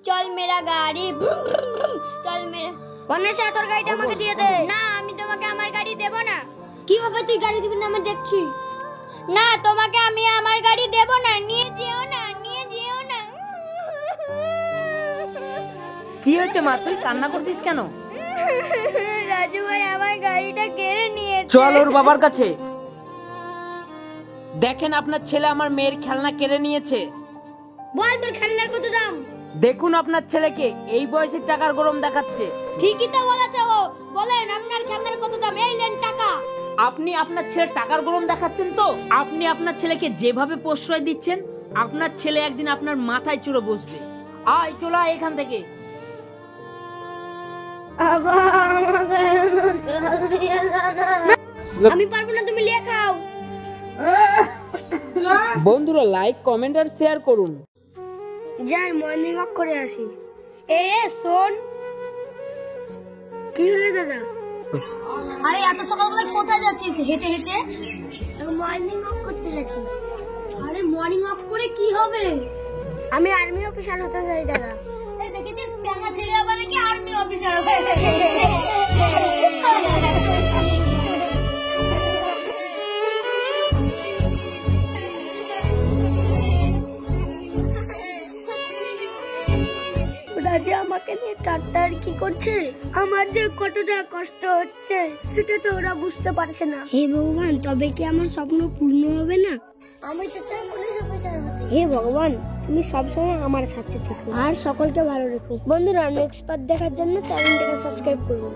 চল মেরা গাড়ি, চল মেরা। অন্বেষা তোর গাড়িটা আমাকে দিয়ে দে। না, আমি তোমাকে আমার গাড়ি দেব না। কিভাবে তুই গাড়ি দিবি না আমি দেখছি। না, তোমাকে আমি আমার গাড়ি দেব না। নিয়ে যেও না, নিয়ে যেও না। কি হয়েছে মা, তুই কান্না করছিস কেন? রাজু ভাই আমার গাড়িটা কেড়ে নিয়েছে। চল ওর বাবার কাছে। দেখেন আপনার ছেলে আমার মেয়ের খেলনা কেড়ে নিয়েছে। বল তোর খেলনার কত দাম? দেখুন আপনার ছেলেকে, এই বয়সে টাকার গরম দেখাচ্ছে। ঠিকই তো বলেছে ও। বলেন আপনার খেলনার কত দাম? এই লেন টাকা। আপনি আপনার ছেলে টাকার গরম দেখাচ্ছেন তো? আপনি আপনার ছেলেকে যেভাবে প্রশ্রয় দিচ্ছেন, আপনার ছেলে একদিন আপনার মাথায় চড়ে বসবে। আয় চলে আয় এখান থেকে। আমি পারবো না, তুমি লিয়ে খাও। বন্ধুরা লাইক, কমেন্ট আর শেয়ার করুন। যাই মর্নিং ওয়াক করে আসি। শোন। কি হলো দাদা? আরে এত সকালবেলা কোথায় যাচ্ছিস হেঁটে হেঁটে? মর্নিং ওয়াক করতে যাচ্ছি। আরে মর্নিং ওয়াক করে কি হবে? আমি আর্মি অফিসার হতে চাই দাদা। এই দেখেছিস ব্যাঙা ছেলে আবার কি আর্মি অফিসার হবে? যে আমাকে নিয়ে ঠাট্টা আর কি করছে, আমার যে কতটা কষ্ট হচ্ছে সেটা তো ওরা বুঝতে পারছে না। হে ভগবান, তবে কি আমার স্বপ্ন পূর্ণ হবে না? আমি তো চাই পুলিশ অফিসার হতে। হে ভগবান, তুমি সবসময় আমার সাথে থেকো আর সকলকে ভালো রেখো। বন্ধুরা নেক্সট পার্ট দেখার জন্য চ্যানেলটাকে সাবস্ক্রাইব করুন।